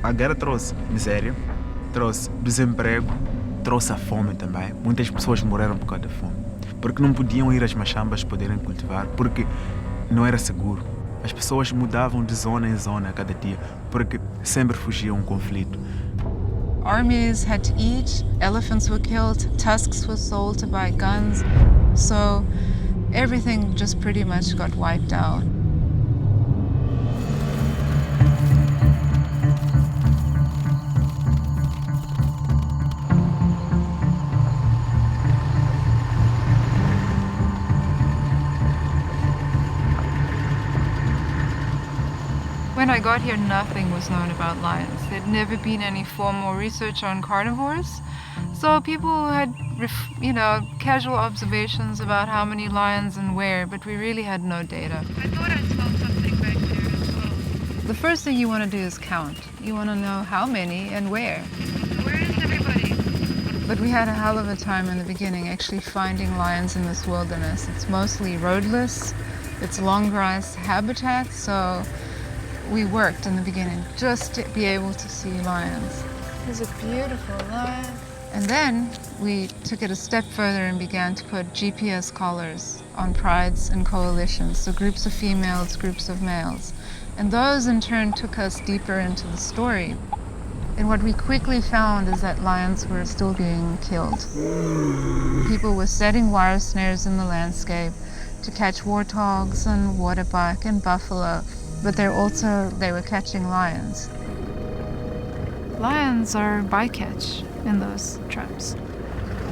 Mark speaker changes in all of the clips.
Speaker 1: A guerra trouxe miséria, trouxe desemprego, trouxe a fome também. Muitas pessoas morreram por causa da fome. Porque não podiam ir às machambas poderem cultivar, porque não era seguro. As pessoas mudavam de zona em zona a cada dia, porque sempre fugiam um conflito.
Speaker 2: Armies had to eat, elephants were killed, tusks were sold to buy guns. So everything just pretty much got wiped out. When I got here, nothing was known about lions. There'd never been any formal research on carnivores. So people had, casual observations about how many lions and where, but we really had no data. I thought I smelled something back there as well. The first thing you want to do is count. You want to know how many and where. Where is everybody? But we had a hell of a time in the beginning actually finding lions in this wilderness. It's mostly roadless. It's long grass habitat, so we worked in the beginning just to be able to see lions. There's a beautiful lion. And then we took it a step further and began to put GPS collars on prides and coalitions, so groups of females, groups of males. And those in turn took us deeper into the story. And what we quickly found is that lions were still being killed. People were setting wire snares in the landscape to catch warthogs and waterbuck and buffalo, but they were catching lions. Lions are bycatch in those traps.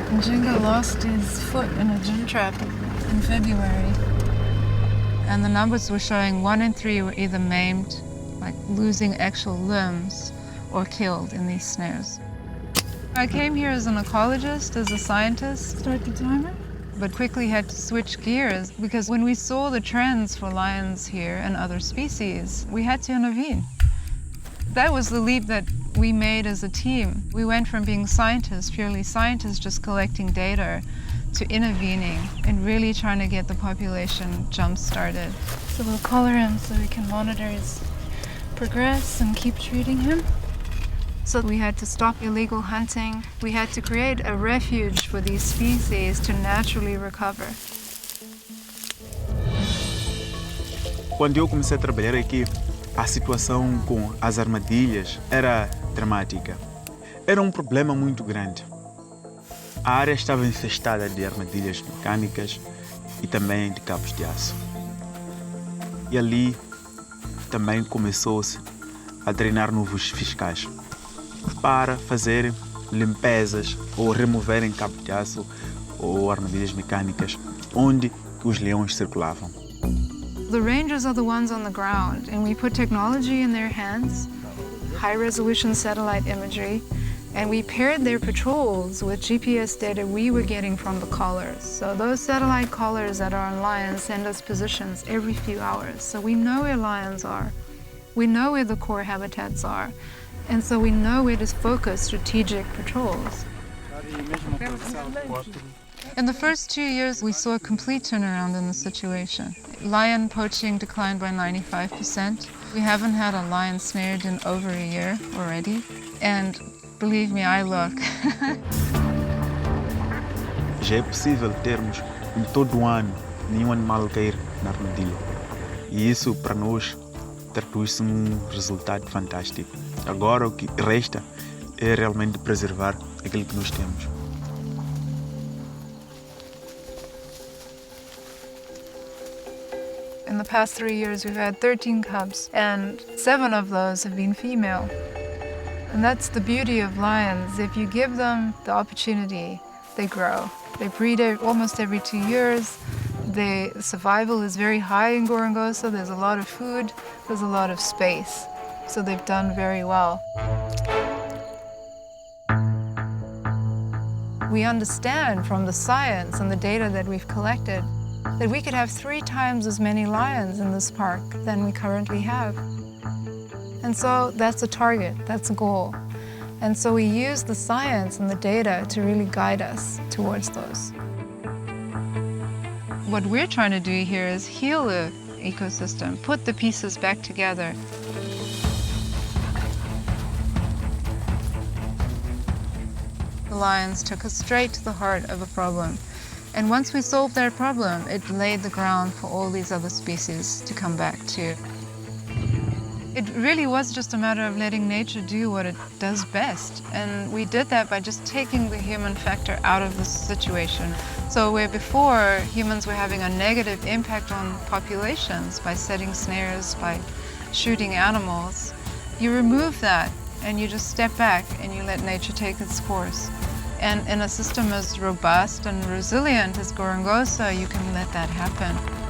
Speaker 2: Njinga lost his foot in a gin trap in February. And the numbers were showing 1 in 3 were either maimed, like losing actual limbs, or killed in these snares. I came here as an ecologist, as a scientist. Start the timer. But quickly had to switch gears because when we saw the trends for lions here and other species, we had to intervene. That was the leap that we made as a team. We went from being scientists, purely scientists, just collecting data, to intervening and really trying to get the population jump-started. So we'll collar him so we can monitor his progress and keep treating him. So we had to stop illegal hunting. We had to create a refuge for these species to naturally recover.
Speaker 1: Quando eu comecei a trabalhar aqui, a situação com as armadilhas era dramática. Era um problema muito grande. A área estava infestada de armadilhas mecânicas e também de cabos de aço. E ali também começou-se a treinar novos fiscais para fazer limpezas ou removerem cabo de aço ou armadilhas mecânicas onde os leões circulavam.
Speaker 2: The rangers are the ones on the ground, and we put technology in their hands, high-resolution satellite imagery, and we paired their patrols with GPS data we were getting from the collars. So those satellite collars that are on lions send us positions every few hours. So we know where lions are. We know where the core habitats are. And so we know where to focus strategic patrols. In the first 2 years, we saw a complete turnaround in the situation. Lion poaching declined by 95%. We haven't had a lion snared in over a year already. And believe me, I look.
Speaker 1: Já é possível termos em todo ano nenhum animal cair na armadilha. E isso para nós traduz-se num resultado fantástico. Agora o que resta é realmente preservar aquilo que nós temos.
Speaker 2: In the past 3 years, we've had 13 cubs, and 7 of those have been female. And that's the beauty of lions. If you give them the opportunity, they grow. They breed almost every 2 years. The survival is very high in Gorongosa. There's a lot of food, there's a lot of space. So they've done very well. We understand from the science and the data that we've collected that we could have 3 times as many lions in this park than we currently have. And so that's a target, that's a goal. And so we use the science and the data to really guide us towards those. What we're trying to do here is heal the ecosystem, put the pieces back together. the lions took us straight to the heart of a problem. And once we solved that problem, it laid the ground for all these other species to come back to. It really was just a matter of letting nature do what it does best. And we did that by just taking the human factor out of the situation. So where before humans were having a negative impact on populations by setting snares, by shooting animals, you remove that and you just step back and you let nature take its course. And in a system as robust and resilient as Gorongosa, you can let that happen.